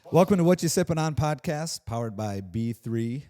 Welcome to What You Sippin' On podcast, powered by B3.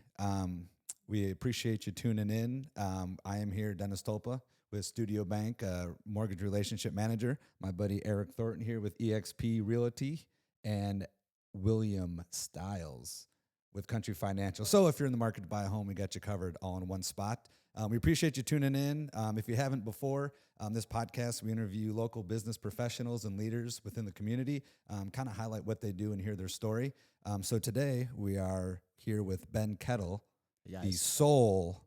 We appreciate you tuning in. I am here, Dennis Tolpa, with Studio Bank, mortgage relationship manager. My buddy Eric Thornton here with eXp Realty, and William Stiles with Country Financial. So if you're in the market to buy a home, we got you covered all in one spot. We appreciate you tuning in. If you haven't before, this podcast, we interview local business professionals and leaders within the community, kind of highlight what they do and hear their story. So today we are here with Ben Kettle, the sole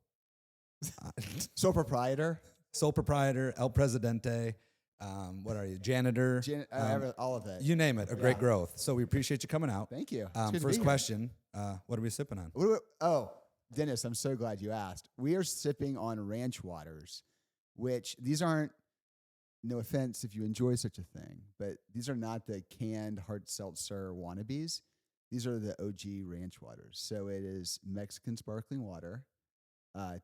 proprietor, El Presidente. What are you, janitor? all of it. You name it, great growth. So we appreciate you coming out. Thank you. First question, what are we sipping on? Dennis, I'm so glad you asked. We are sipping on ranch waters, which these aren't, no offense if you enjoy such a thing, but these are not the canned hard seltzer wannabes. These are the OG ranch waters. So it is Mexican sparkling water,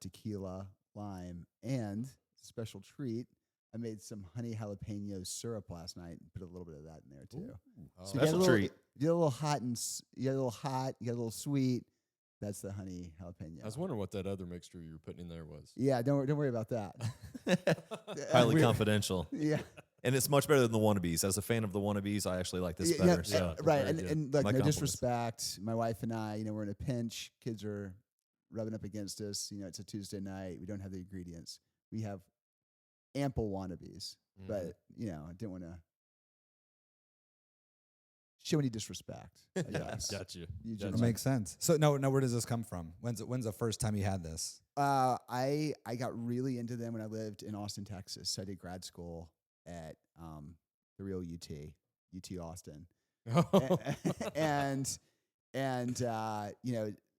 tequila, lime, and special treat. I made some honey jalapeno syrup last night and put a little bit of that in there too. So Special treat. You get a little hot, you get a little sweet. That's the honey jalapeno. I was wondering what that other mixture you were putting in there was. Yeah, don't worry about that. Highly confidential. Yeah. And it's much better than the wannabes. As a fan of the wannabes, I actually like this better. Right. And look, My no compliments. disrespect. My wife and I, we're in a pinch. Kids are rubbing up against us. It's a Tuesday night. We don't have the ingredients. We have ample wannabes. But, I didn't want to show any disrespect, I guess. Got you. That makes sense. So no, where does this come from? When's the first time you had this? I got really into them when I lived in Austin, Texas. So I did grad school at the real UT Austin. and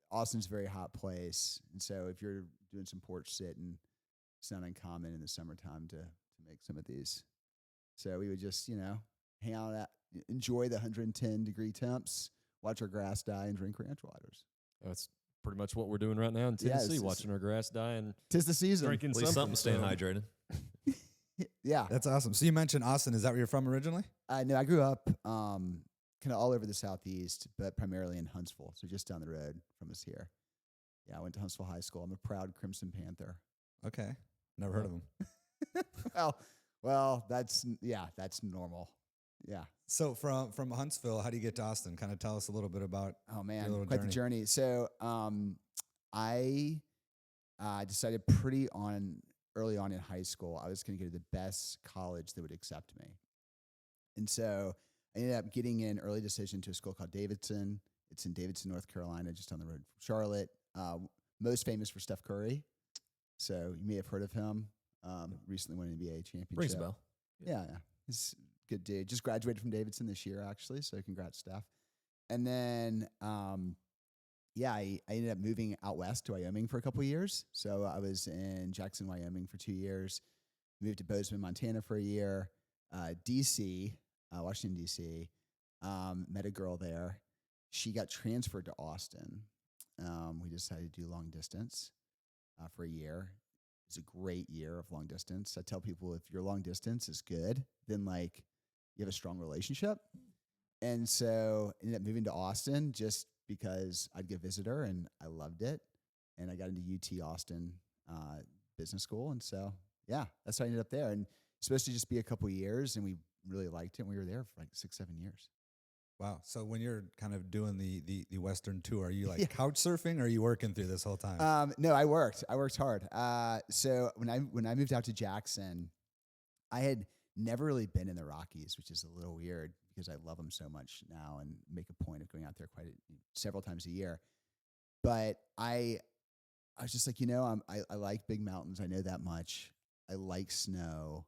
Austin's a very hot place. And so if you're doing some porch sitting, it's not uncommon in the summertime to make some of these. So we would just, hang out, enjoy the 110 degree temps, watch our grass die, and drink ranch waters. That's pretty much what we're doing right now in Tennessee, watching our grass die and 'tis the season. drinking At least something staying so. hydrated. Yeah. That's awesome. So you mentioned Austin. Is that where you're from originally? No, I grew up kind of all over the Southeast, but primarily in Huntsville, so just down the road from us here. Yeah, I went to Huntsville High School. I'm a proud Crimson Panther. Okay. Never heard of him. Well, that's normal. Yeah. So from Huntsville, how do you get to Austin? Kind of tell us a little bit about Oh man, your little quite the journey. So I decided early on in high school I was going to go to the best college that would accept me, and so I ended up getting an early decision to a school called Davidson. It's in Davidson, North Carolina, just on the road from Charlotte. Most famous for Steph Curry, so you may have heard of him. Recently won an NBA championship. Rings a bell. Yeah. He's a good dude. Just graduated from Davidson this year, actually. So congrats, Steph. And then, I ended up moving out west to Wyoming for a couple of years. So I was in Jackson, Wyoming for 2 years. Moved to Bozeman, Montana for a year. DC, Washington, D.C. Met a girl there. She got transferred to Austin. We decided to do long distance for a year. It was a great year of long distance. I tell people if your long distance is good, then you have a strong relationship. And so I ended up moving to Austin just because I'd go visit her and I loved it. And I got into UT Austin business school. And so, that's how I ended up there. And it's supposed to just be a couple of years and we really liked it. And we were there for 6-7 years. Wow. So when you're kind of doing the Western tour, are you couch surfing or are you working through this whole time? No, I worked hard. So when I moved out to Jackson, I had never really been in the Rockies, which is a little weird because I love them so much now and make a point of going out there several times a year. But I was just like, I like big mountains. I know that much. I like snow.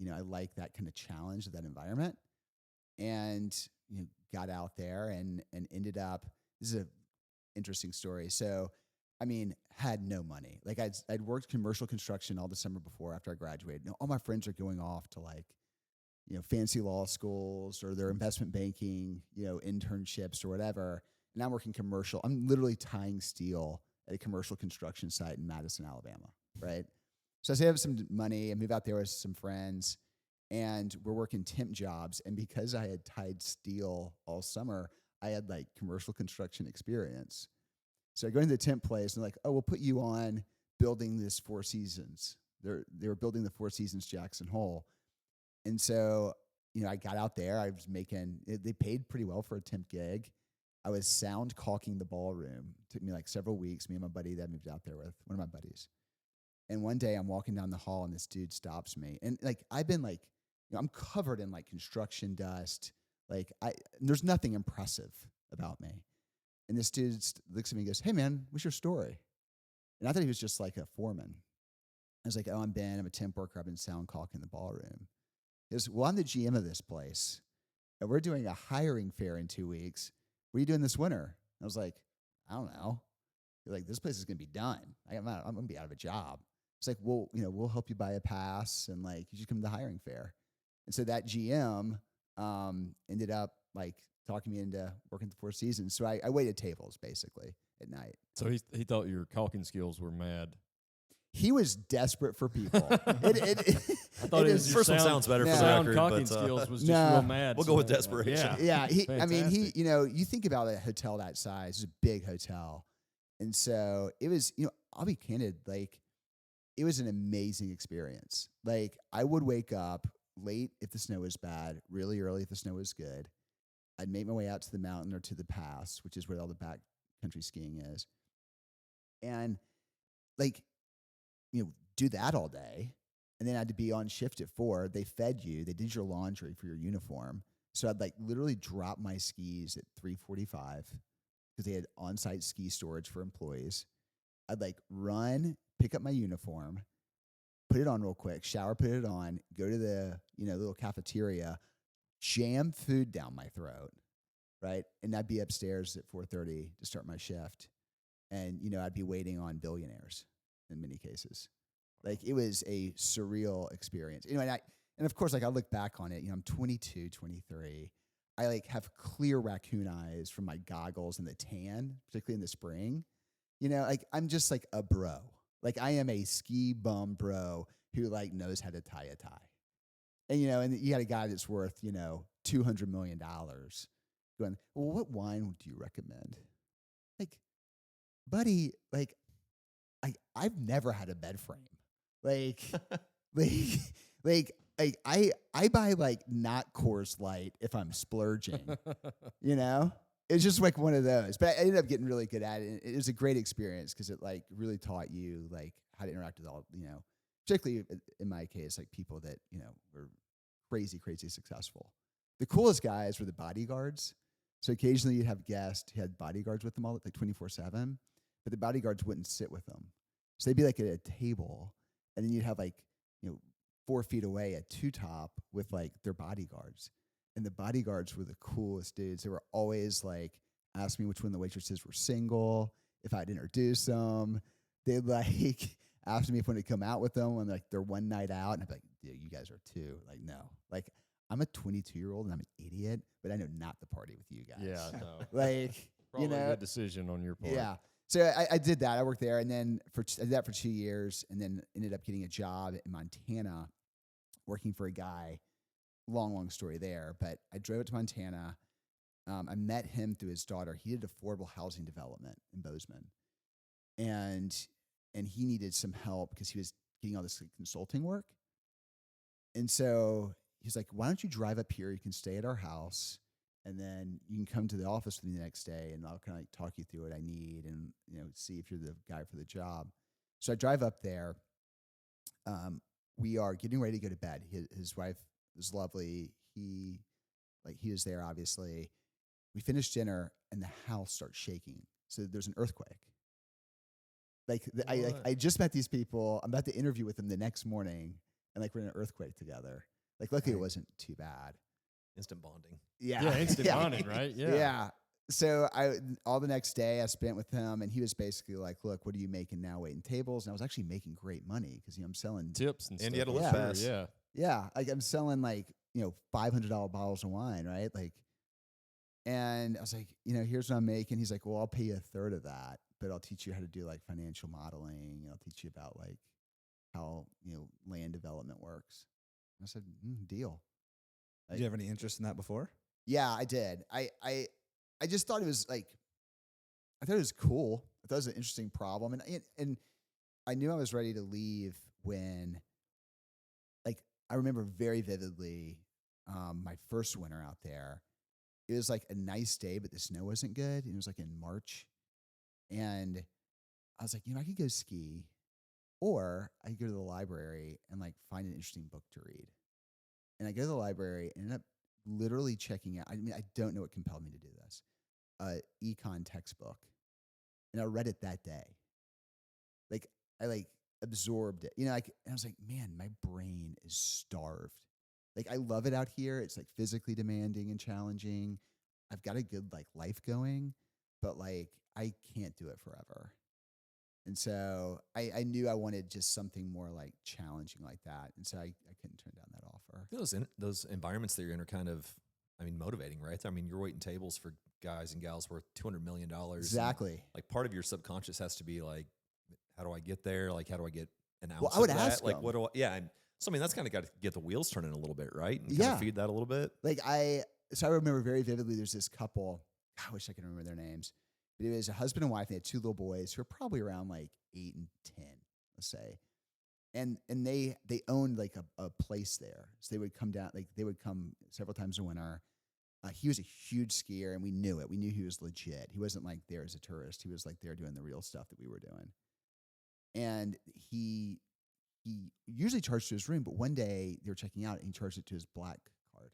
I like that kind of challenge of that environment. And got out there and ended up, this is an interesting story. So, had no money. I'd worked commercial construction all the summer before after I graduated. All my friends are going off to fancy law schools or their investment banking, internships or whatever. And I'm working commercial. I'm literally tying steel at a commercial construction site in Madison, Alabama, right? So I saved up some money and moved out there with some friends. And we're working temp jobs. And because I had tied steel all summer, I had like commercial construction experience. So I go into the temp place and they're like, oh, we'll put you on building this Four Seasons. They were building the Four Seasons Jackson Hole. And so, I got out there. I was they paid pretty well for a temp gig. I was sound caulking the ballroom. It took me like several weeks, me and my buddy that I moved out there with, one of my buddies. And one day I'm walking down the hall and this dude stops me. And like, I've been like, I'm covered in like construction dust. Like there's nothing impressive about me. And this dude looks at me and goes, hey man, what's your story? And I thought he was just like a foreman. I was like, oh, I'm Ben. I'm a temp worker. I've been sound caulking the ballroom. He goes, well, I'm the GM of this place. And we're doing a hiring fair in 2 weeks. What are you doing this winter? I was like, I don't know. They're like, this place is going to be done. I'm going to be out of a job. It's like, well, we'll help you buy a pass and like, you should come to the hiring fair. And so that GM ended up like talking me into working the Four Seasons. So I waited tables basically at night. So he thought your caulking skills were mad. He was desperate for people. I thought it was the first one sounds better for the sound record, caulking but, skills was just real mad. We'll go with desperation. Yeah, Fantastic. you think about a hotel that size, it's a big hotel. And so it was, I'll be candid, like it was an amazing experience. Like I would wake up late if the snow was bad, really early if the snow was good. I'd make my way out to the mountain or to the pass, which is where all the backcountry skiing is. And like, do that all day. And then I had to be on shift at 4. They fed you. They did your laundry for your uniform. So I'd like literally drop my skis at 3:45 because they had on-site ski storage for employees. I'd like run, pick up my uniform, put it on real quick, shower, put it on, go to the, little cafeteria, jam food down my throat, right? And I'd be upstairs at 4:30 to start my shift. And, I'd be waiting on billionaires in many cases. Like it was a surreal experience. And of course, like I look back on it, I'm 22, 23. I like have clear raccoon eyes from my goggles and the tan, particularly in the spring. Like I'm just like a bro. Like I am a ski bum bro who like knows how to tie a tie. And, and you got a guy that's worth, $200 million going, well, what wine do you recommend? Like, buddy, like, I've never had a bed frame. Like, I buy like not Coors Light if I'm splurging, It's just like one of those. But I ended up getting really good at it. It was a great experience because it like really taught you like how to interact with all, particularly in my case, like people that, were crazy successful. The coolest guys were the bodyguards. So occasionally you'd have guests who had bodyguards with them all like 24/7, but the bodyguards wouldn't sit with them. So they'd be like at a table, and then you'd have like, 4 feet away a two-top with like their bodyguards. And the bodyguards were the coolest dudes. They were always like, ask me which one of the waitresses were single, if I'd introduce them. They'd like ask me if I wanted to come out with them on like their one night out. And I'd be like, dude, you guys are two. Like, no. Like, I'm a 22-year-old and I'm an idiot, but I know not to party with you guys. Yeah, no. Like, Probably a good decision on your part. Yeah. So I did that. I worked there, and then I did that for 2 years, and then ended up getting a job in Montana, working for a guy. Long story there, but I drove it to Montana. I met him through his daughter. He did affordable housing development in Bozeman, and he needed some help because he was getting all this consulting work. And so he's like, "Why don't you drive up here? You can stay at our house." And then you can come to the office with me the next day, and I'll kind of like talk you through what I need and see if you're the guy for the job. So I drive up there. We are getting ready to go to bed. His wife was lovely. He was there obviously. We finished dinner, and the house starts shaking. So there's an earthquake. I just met these people. I'm about to interview with them the next morning, and like we're in an earthquake together. Like luckily it wasn't too bad. Instant bonding. Yeah, instant bonding, right? Yeah. Yeah. So all the next day I spent with him, and he was basically like, look, what are you making now waiting tables? And I was actually making great money because I'm selling tips and stuff. you had a lift pass. Yeah. Yeah. Like I'm selling like, $500 bottles of wine, right? Like, and I was like, here's what I'm making. He's like, well, I'll pay you a third of that, but I'll teach you how to do like financial modeling. I'll teach you about like how, land development works. And I said, deal. Did you have any interest in that before? Yeah, I did. I I just thought it was like, I thought it was cool. I thought it was an interesting problem. And I knew I was ready to leave when, like, I remember very vividly my first winter out there. It was like a nice day, but the snow wasn't good. And it was like in March. And I was like, I could go ski, or I could go to the library and like find an interesting book to read. And I go to the library and ended up literally checking out. I mean, I don't know what compelled me to do this. Econ textbook. And I read it that day. Like, I like absorbed it. And I was like, man, my brain is starved. Like, I love it out here. It's like physically demanding and challenging. I've got a good like life going, but like I can't do it forever. And so I knew I wanted just something more like challenging like that. And so I couldn't turn down that offer. Those environments that you're in are kind of, motivating, right? I mean, you're waiting tables for guys and gals worth $200 million. Exactly. Like part of your subconscious has to be like, how do I get there? Like, how do I get an ounce Well, I would of that? ask Like, them. what do I, yeah. So, that's kind of got to get the wheels turning a little bit, right? And kind Yeah. of feed that a little bit. Like I remember very vividly, there's this couple, I wish I could remember their names, but it was a husband and wife. They had two little boys who were probably around like 8 and 10, let's say. And they owned like a place there. So they would come down, like they would come several times a winter. He was a huge skier and we knew it. We knew he was legit. He wasn't like there as a tourist. He was like there doing the real stuff that we were doing. And he usually charged to his room, but one day they were checking out and he charged it to his black card.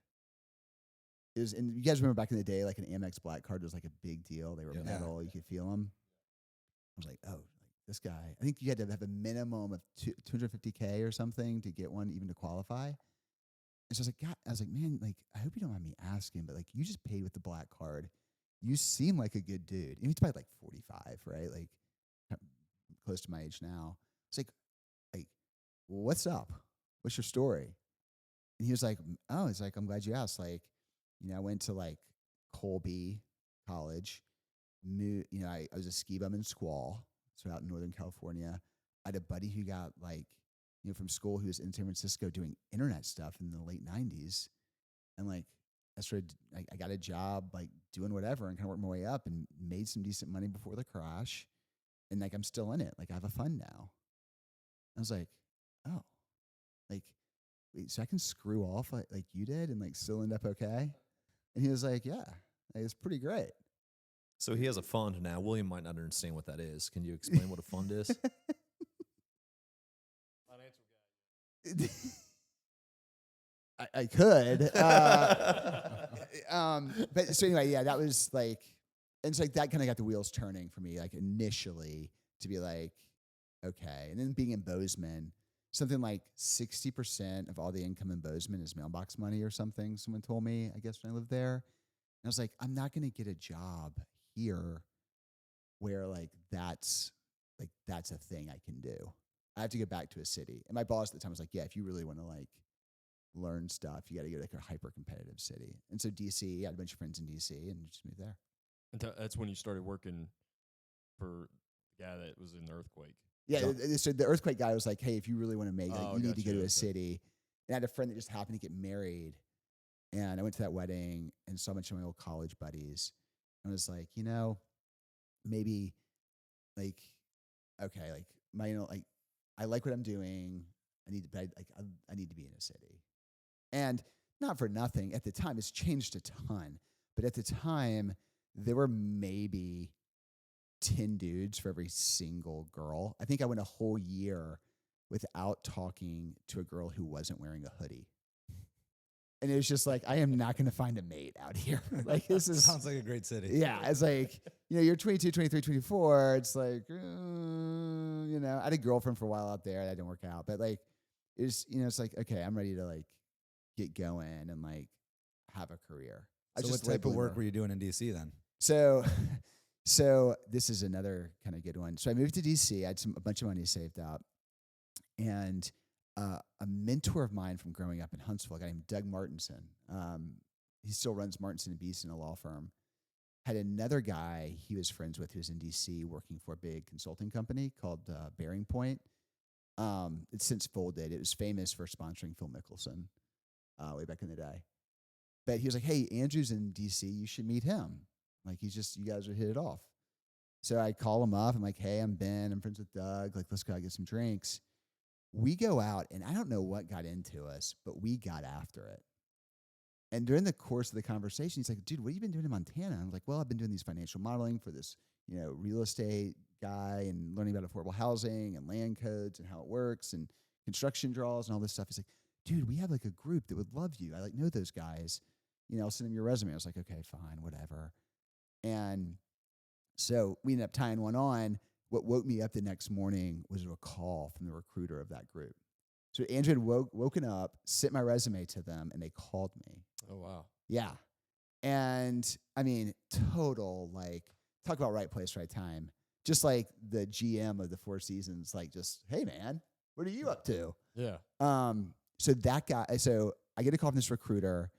And you guys remember back in the day, like an Amex black card was like a big deal. They were metal. You could feel them. I was like, oh, like this guy. I think you had to have a minimum of 250K or something to get one, even to qualify. And so I was like, God, man, like, I hope you don't mind me asking, but like, you just paid with the black card. You seem like a good dude. And he's probably like 45, right? Like, close to my age now. It's like, well, what's up? What's your story? And he was like, oh, it's like, I'm glad you asked. Like, I went to like Colby College. I was a ski bum in Squall, so out in Northern California. I had a buddy who got like, from school who was in San Francisco doing internet stuff in the late 90s. And like, I got a job like doing whatever and kind of worked my way up and made some decent money before the crash. And like, I'm still in it. Like, I have a fund now. I was like, oh, like, wait, so I can screw off like you did and like still end up okay? And he was like, yeah, like, it's pretty great. So he has a fund now. William might not understand what that is. Can you explain what a fund is? I could. But so anyway, yeah, that was like, and it's like that kind of got the wheels turning for me, like initially to be like, okay. And then being in Bozeman, something like 60% of all the income in Bozeman is mailbox money or something. Someone told me, I guess, when I lived there. And I was like, I'm not going to get a job here where like that's a thing I can do. I have to get back to a city. And my boss at the time was like, yeah, if you really want to like learn stuff, you got to go to like a hyper competitive city. And so DC, I had a bunch of friends in DC and just moved there. And that's when you started working for the guy that was in the earthquake. Yeah. So the earthquake guy was like, hey, if you really want to make it, you need to go to a Okay. city. And I had a friend that just happened to get married. And I went to that wedding and saw a bunch of my old college buddies. And I was like, maybe like, okay, like like I like what I'm doing. I need to be in a city. And not for nothing, at the time, it's changed a ton. But at the time, there were maybe 10 dudes for every single girl. I think I went a whole year without talking to a girl who wasn't wearing a hoodie. And it was just like, I am not going to find a mate out here. Like, this is... Sounds like a great city. Yeah, it's like, you're 22, 23, 24. It's like, I had a girlfriend for a while out there. That didn't work out. But like, it's like, okay, I'm ready to like get going and like have a career. So what type of work were you doing in DC then? So this is another kind of good one. So I moved to DC. I had a bunch of money saved up. And a mentor of mine from growing up in Huntsville, a guy named Doug Martinson, he still runs Martinson & Beeson, a law firm, had another guy he was friends with who was in D.C. working for a big consulting company called Bearing Point. It's since folded. It was famous for sponsoring Phil Mickelson way back in the day. But he was like, hey, Andrew's in D.C. You should meet him. Like you guys would hit it off. So I call him up. I'm like, hey, I'm Ben. I'm friends with Doug. Like, let's go out get some drinks. We go out, and I don't know what got into us, but we got after it. And during the course of the conversation, he's like, dude, what have you been doing in Montana? I'm like, well, I've been doing these financial modeling for this, real estate guy and learning about affordable housing and land codes and how it works and construction draws and all this stuff. He's like, dude, we have like a group that would love you. I know those guys. I'll send them your resume. I was like, okay, fine, whatever. And so we ended up tying one on. What woke me up the next morning was a call from the recruiter of that group. So Andrew had woken up, sent my resume to them, and they called me. Oh, wow. Yeah. And I mean, total, like, talk about right place, right time. Just like the GM of the Four Seasons, like, just, hey, man, what are you up to? Yeah. So that guy, so I get a call from this recruiter.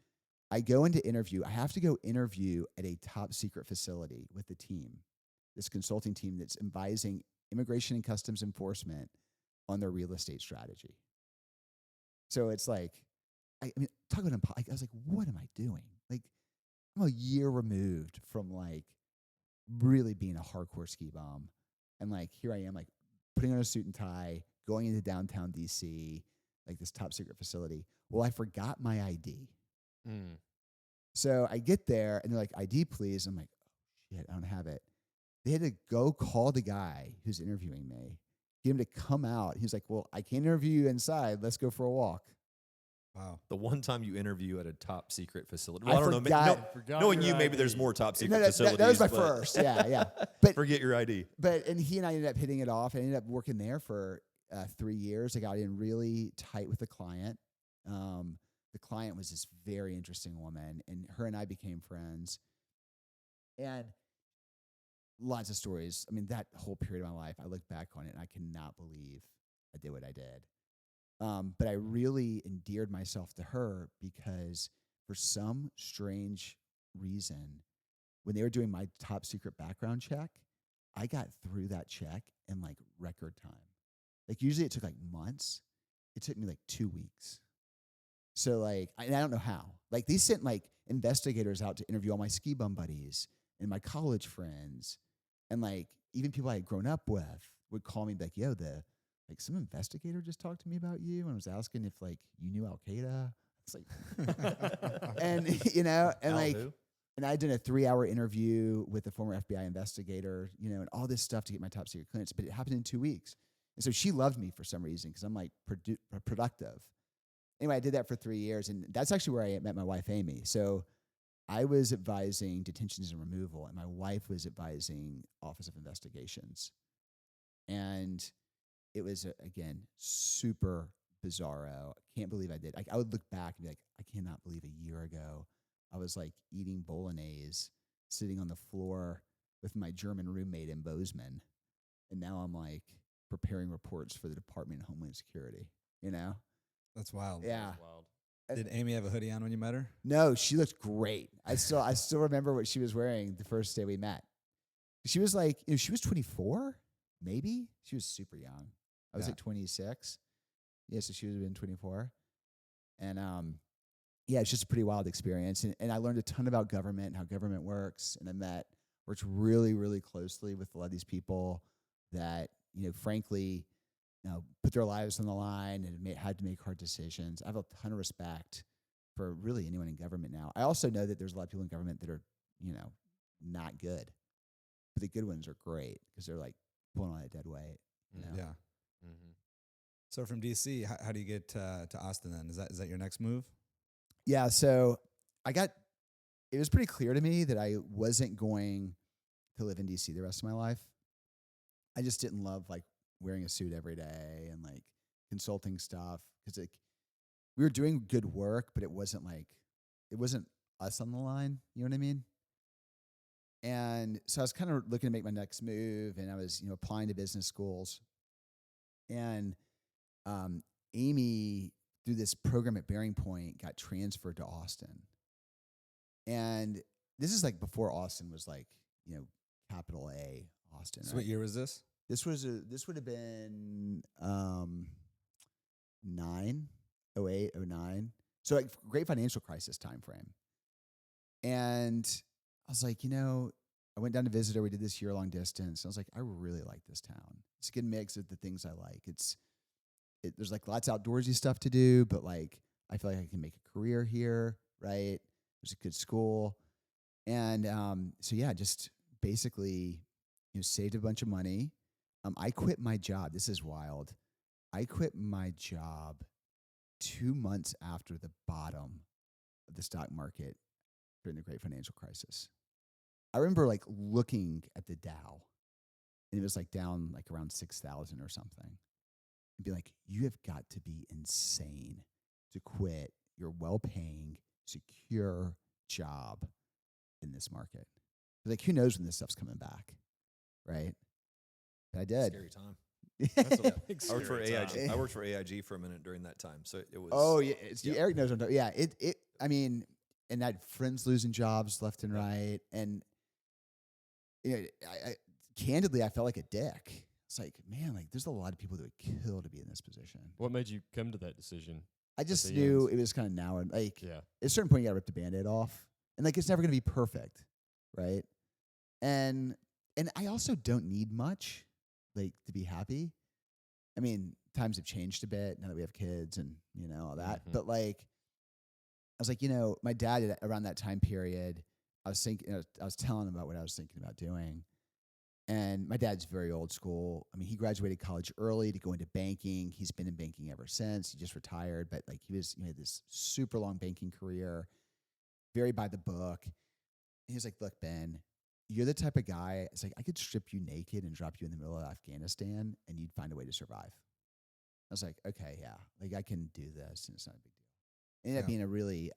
I go into interview. I have to go interview at a top secret facility with the team, this consulting team that's advising immigration and customs enforcement on their real estate strategy. So it's like, I mean, talk about I was like, what am I doing? Like, I'm a year removed from like really being a hardcore ski bum. And like, here I am, like putting on a suit and tie, going into downtown DC, like this top secret facility. Well, I forgot my ID. Mm. So I get there and they're like, ID, please. I'm like, oh, shit, I don't have it. They had to go call the guy who's interviewing me, get him to come out. He was like, well, I can't interview you inside. Let's go for a walk. Wow. The one time you interview at a top secret facility. I Well, I don't know. Forgot Knowing your you, maybe there's ID. more top secret No, facilities. that was my but first. Yeah. But forget your ID. and he and I ended up hitting it off. I ended up working there for 3 years. I got in really tight with the client. The client was this very interesting woman, and her and I became friends. And lots of stories. I mean, that whole period of my life, I look back on it, and I cannot believe I did what I did. But I really endeared myself to her because for some strange reason, when they were doing my top secret background check, I got through that check in like record time. Like usually it took like months. It took me like 2 weeks. So like, I don't know how. Like they sent like investigators out to interview all my ski bum buddies and my college friends. And like even people I had grown up with would call me like, yo, like some investigator just talked to me about you and was asking if like you knew Al Qaeda. It's like, and and I did a 3-hour interview with a former FBI investigator, and all this stuff to get my top secret clearance, but it happened in 2 weeks. And so she loved me for some reason because I'm like productive. Anyway, I did that for 3 years, and that's actually where I met my wife, Amy. So I was advising detentions and removal, and my wife was advising Office of Investigations. And it was, again, super bizarro. I can't believe I did. I would look back and be like, I cannot believe a year ago I was like eating bolognese, sitting on the floor with my German roommate in Bozeman. And now I'm like preparing reports for the Department of Homeland Security, That's wild. Yeah. That's wild. Did Amy have a hoodie on when you met her? No, she looked great. I still remember what she was wearing the first day we met. She was like, she was 24, maybe. She was super young. I was like 26. Yeah, so she would have been 24. And yeah, it's just a pretty wild experience. And I learned a ton about government and how government works. And I worked really, really closely with a lot of these people that, frankly, put their lives on the line and had to make hard decisions. I have a ton of respect for really anyone in government now. I also know that there's a lot of people in government that are, not good. But the good ones are great because they're like pulling on that dead weight. Yeah. Mm-hmm. So from DC, how do you get to Austin then? Is that your next move? Yeah, so it was pretty clear to me that I wasn't going to live in DC the rest of my life. I just didn't love like wearing a suit every day and like consulting stuff because like we were doing good work, but it wasn't us on the line. You know what I mean? And so I was kind of looking to make my next move, and I was applying to business schools. And Amy, through this program at Bearing Point, got transferred to Austin. And this is like before Austin was like, capital A Austin. So right? what year was this? This would have been 08, 09. So like great financial crisis time frame. And I was like, I went down to visit her. We did this year-long distance. I was like, I really like this town. It's a good mix of the things I like. There's like lots of outdoorsy stuff to do, but like I feel like I can make a career here, right? There's a good school. And so yeah, just basically, saved a bunch of money. I quit my job. This is wild. I quit my job 2 months after the bottom of the stock market during the great financial crisis. I remember like looking at the Dow, and it was like down like around 6,000 or something, and be like, you have got to be insane to quit your well-paying, secure job in this market. Like, who knows when this stuff's coming back, right? But I did. Scary time. That's a Yeah. big I worked for scary AIG. time. I worked for AIG for a minute during that time, so it was. Oh yeah, Yep. Eric knows what I'm talking. Yeah, I mean, and I had friends losing jobs left and right, and I candidly, I felt like a dick. It's like, man, like there's a lot of people that would kill to be in this position. What made you come to that decision? I just the knew end? it was kind of now and like Yeah. at a certain point you gotta rip the Band-Aid off, and like it's never gonna be perfect, right? And I also don't need much, like, to be happy. I mean, times have changed a bit now that we have kids and all that. Mhm. But like, I was like, my dad around that time period, I was thinking, I was telling him about what I was thinking about doing. And my dad's very old school. I mean, he graduated college early to go into banking. He's been in banking ever since. He just retired, but like he had this super long banking career, very by the book. And he was like, look, Ben, you're the type of guy, it's like, I could strip you naked and drop you in the middle of Afghanistan and you'd find a way to survive. I was like, okay, yeah, like I can do this and it's not a big deal. It ended up being a really,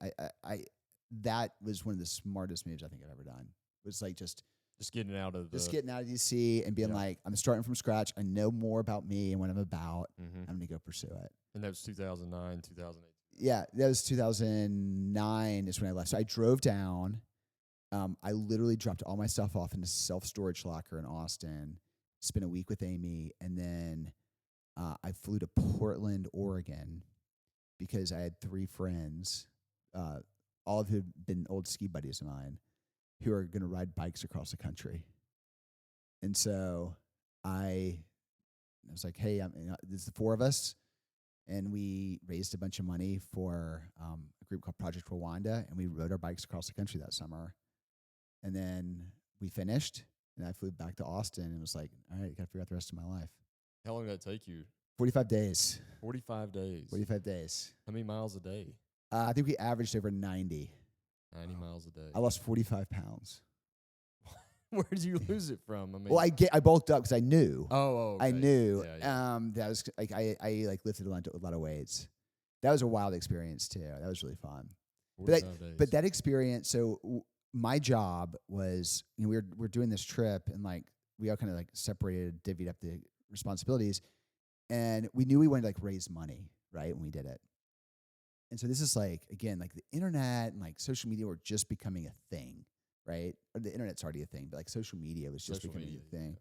that was one of the smartest moves I think I've ever done. It was like just getting out of getting out of DC and being like, I'm starting from scratch. I know more about me and what I'm about. Mhm. I'm going to go pursue it. And that was 2009, 2008. Yeah, that was 2009 is when I left. So I drove down. I literally dropped all my stuff off in a self-storage locker in Austin, spent a week with Amy, and then I flew to Portland, Oregon, because I had 3 friends, all of who had been old ski buddies of mine, who are going to ride bikes across the country. And so I was like, hey, this is the 4 of us. And we raised a bunch of money for a group called Project Rwanda, and we rode our bikes across the country that summer. And then we finished, and I flew back to Austin and was like, all right, got to figure out the rest of my life. How long did that take you? 45 days. 45 days. 45 days. How many miles a day? I think we averaged over 90. 90 miles a day. I lost 45 pounds. Where did you lose it from? I mean, Well, I bulked up because I knew. Oh, okay. I knew. Yeah. That was like I like lifted a lot of weights. That was a wild experience too. That was really fun. 45 days. But that experience. So my job was, we're doing this trip, and like we all kind of like separated, divvied up the responsibilities, and we knew we wanted to like raise money, right, when we did it. And so this is like, again, like the internet and like social media were just becoming a thing, right? Or the internet's already a thing, but like social media was just Social becoming media, a thing. yeah.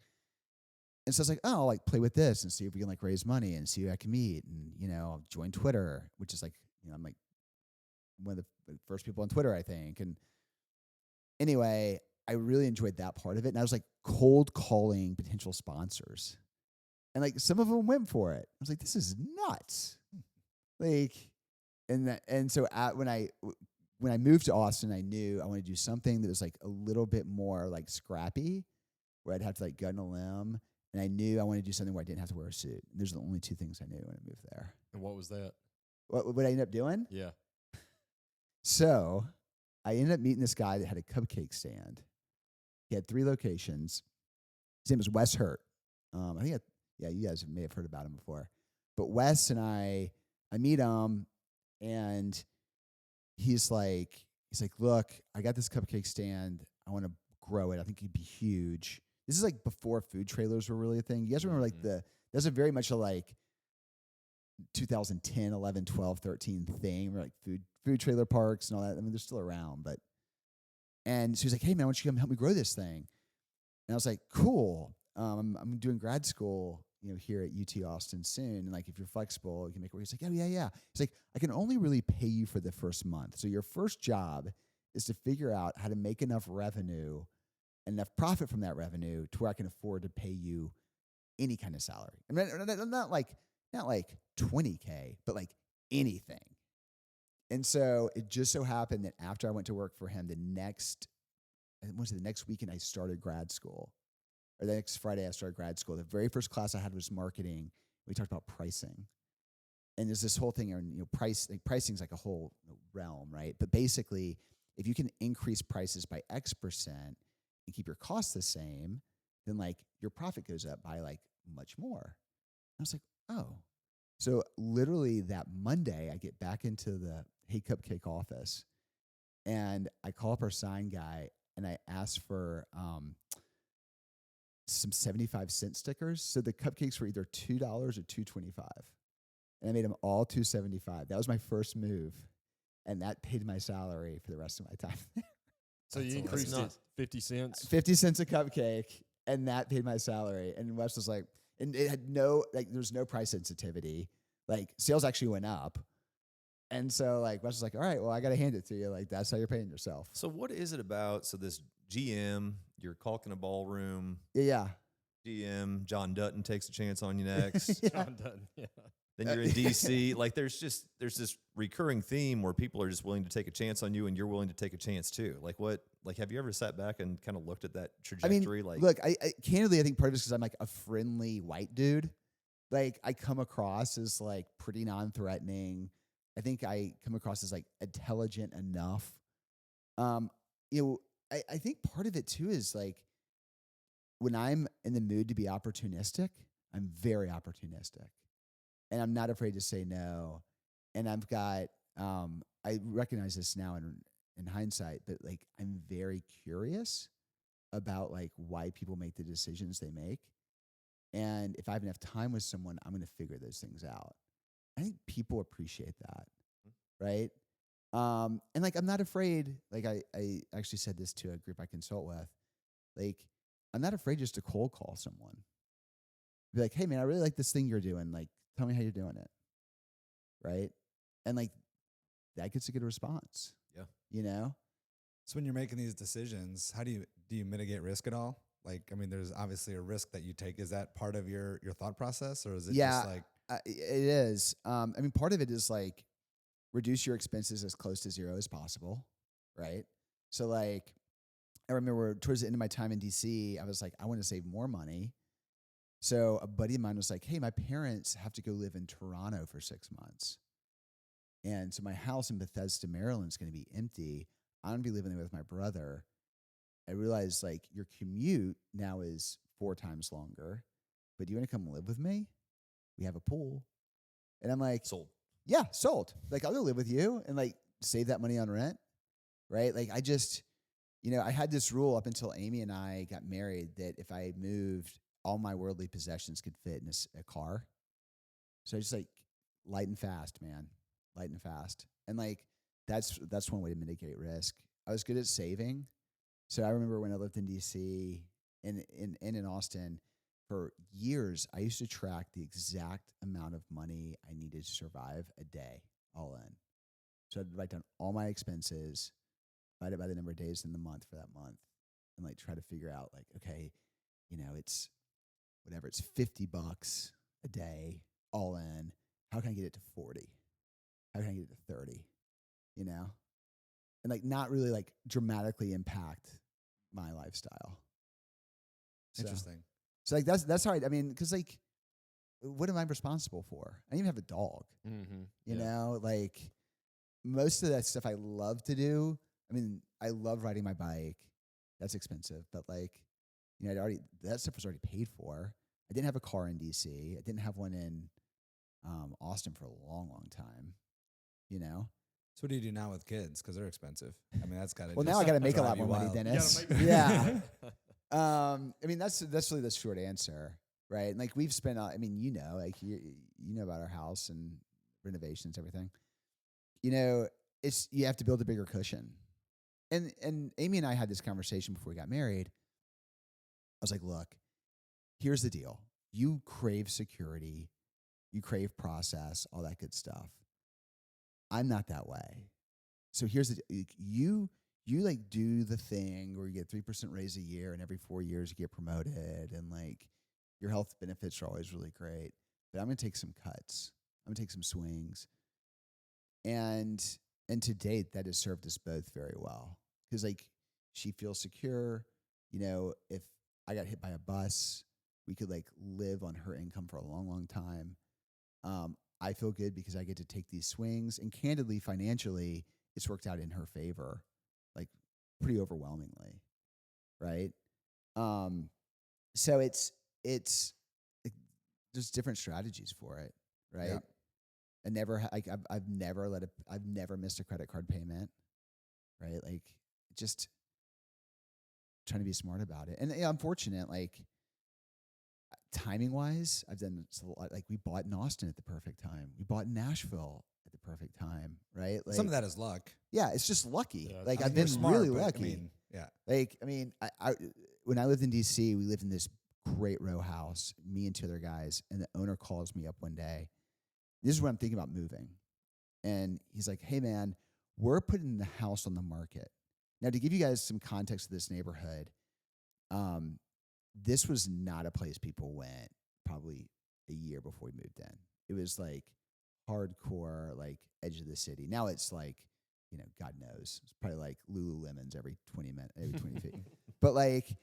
And so I was like, oh, I'll like play with this and see if we can like raise money and see who I can meet. And, I'll join Twitter, which is like, I'm like one of the first people on Twitter, I think. And anyway, I really enjoyed that part of it. And I was like cold calling potential sponsors. And like some of them went for it. I was like, this is nuts. Like, and so when I moved to Austin, I knew I wanted to do something that was like a little bit more like scrappy, where I'd have to like gut on a limb. And I knew I wanted to do something where I didn't have to wear a suit. And those are the only 2 things I knew when I moved there. And what was that? What I ended up doing? Yeah. So I ended up meeting this guy that had a cupcake stand. He had 3 locations. His name was Wes Hurt. I think, you guys may have heard about him before. But Wes and I meet him, and he's like, look, I got this cupcake stand. I want to grow it. I think it'd be huge. This is like before food trailers were really a thing. You guys remember like there's a very much a like 2010, 11, 12, 13 thing, where like food trailer parks and all that. I mean, they're still around, and so he's like, hey man, why don't you come help me grow this thing? And I was like, cool. I'm doing grad school, here at UT Austin soon. And like, if you're flexible, you can make it work. He's like, yeah. He's like, I can only really pay you for the first month. So your first job is to figure out how to make enough revenue enough profit from that revenue to where I can afford to pay you any kind of salary. I mean, not like 20K, but like anything. And so it just so happened that after I went to work for him, the next weekend I started grad school, or the next Friday I started grad school. The very first class I had was marketing. We talked about pricing, and there's this whole thing on pricing is like a whole realm, right? But basically, if you can increase prices by X% and keep your costs the same, then like your profit goes up by like much more. I was like, oh. So literally that Monday, I get back into the Hey Cupcake office, and I call up our sign guy, and I ask for some 75-cent stickers. So the cupcakes were either $2 or $2.25, and I made them all $2.75. That was my first move, and that paid my salary for the rest of my time. So you increased it 50 cents? 50 cents a cupcake, and that paid my salary. And Wes was like, and it had there's no price sensitivity. Like sales actually went up. And so like Wes was like, all right, well, I got to hand it to you. Like that's how you're paying yourself. So what is it about? So this GM, you're caulking a ballroom. Yeah. GM, John Dutton takes a chance on you next. Yeah. John Dutton, yeah. Then you're in DC. Like there's this recurring theme where people are just willing to take a chance on you, and you're willing to take a chance too. Have you ever sat back and kind of looked at that trajectory? Look, I candidly, I think part of it is because I'm like a friendly white dude. Like I come across as like pretty non-threatening. I think I come across as like intelligent enough. I think part of it too is like when I'm in the mood to be opportunistic, I'm very opportunistic. And I'm not afraid to say no. And I've got, I recognize this now in hindsight, but like I'm very curious about like why people make the decisions they make. And if I have enough time with someone, I'm going to figure those things out. I think people appreciate that, right? And like I'm not afraid. Like I actually said this to a group I consult with. Like I'm not afraid just to cold call someone. Be like, hey man, I really like this thing you're doing. Like, tell me how you're doing it, right? And like that gets a good response. Yeah, you know. So when you're making these decisions, how do you mitigate risk at all? Like, I mean, there's obviously a risk that you take. Is that part of your thought process, or is it just like? It is. I mean, part of it is like reduce your expenses as close to zero as possible, right? So like, I remember towards the end of my time in DC, I was like, I want to save more money. So a buddy of mine was like, hey, my parents have to go live in Toronto for 6 months. And so my house in Bethesda, Maryland is going to be empty. I'm going to be living there with my brother. I realized like your commute now is 4 times longer, but do you want to come live with me? We have a pool. And I'm like, sold. Yeah, sold. Like I'll go live with you and like save that money on rent. Right. Like I just, I had this rule up until Amy and I got married that if I moved, all my worldly possessions could fit in a car. So I just like light and fast, man. Light and fast. And like, that's one way to mitigate risk. I was good at saving. So I remember when I lived in DC and in Austin for years, I used to track the exact amount of money I needed to survive a day all in. So I'd write down all my expenses, divide it by the number of days in the month for that month, and like try to figure out like, okay, it's whatever, it's $50 a day all in. How can I get it to 40? How can I get it to 30? And like not really like dramatically impact my lifestyle. Interesting. So like that's how because like, what am I responsible for? I even have a dog. Mm-hmm. You know, like most of that stuff I love to do. I mean, I love riding my bike. That's expensive, but like, that stuff was already paid for. I didn't have a car in DC. I didn't have one in Austin for a long, long time. So what do you do now with kids? Because they're expensive. I mean, that's got to. Well, now I got to make a lot more money, Dennis. Yeah. I mean, that's really the short answer, right? And like we've spent, like you know about our house and renovations, everything. You have to build a bigger cushion. And Amy and I had this conversation before we got married. I was like, look, here's the deal. You crave security, you crave process, all that good stuff. I'm not that way. So here's the you you like do the thing where you get 3% raise a year and every 4 years you get promoted and like your health benefits are always really great. But I'm going to take some cuts. I'm going to take some swings. And to date, that has served us both very well. Because like she feels secure. You know, if I got hit by a bus, we could like live on her income for a long, long time. I feel good because I get to take these swings. And candidly, financially, it's worked out in her favor, like pretty overwhelmingly, right? So it's like, there's different strategies for it, right? Yeah. I never I've never missed a credit card payment, right? Like just trying to be smart about it. And yeah, I'm fortunate, like timing wise, I've done like we bought in Austin at the perfect time. We bought in Nashville at the perfect time, right? Like Some of that is luck. yeah, it's just lucky. Yeah, like I I've mean, been you're smart, really but, lucky. I mean, yeah. Like, I mean, I when I lived in DC, we lived in this great row house, me and two other guys, and the owner calls me up one day. This is when I'm thinking about moving. And he's like, hey man, we're putting the house on the market. Now, to give you guys some context of this neighborhood, this was not a place people went probably a year before we moved in. It was like hardcore, like edge of the city. Now it's like, you know, God knows. It's probably like Lululemons every 20 minutes, every 20 feet. But like,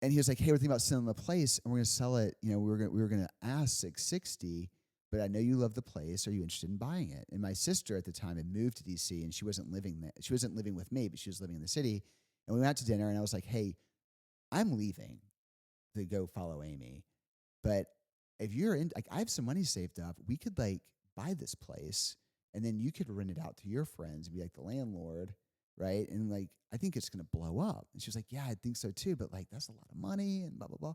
and he was like, hey, we're thinking about selling the place and we're going to sell it. You know, we were going to ask 660, but I know you love the place. Are you interested in buying it? And my sister at the time had moved to DC and she wasn't living there. She wasn't living with me, but she was living in the city. And we went out to dinner and I was like, hey, I'm leaving to go follow Amy. But if you're in, like, I have some money saved up. We could like buy this place and then you could rent it out to your friends and be like the landlord, right? And like, I think it's going to blow up. And she was like, yeah, I think so too. But like, that's a lot of money and blah, blah, blah.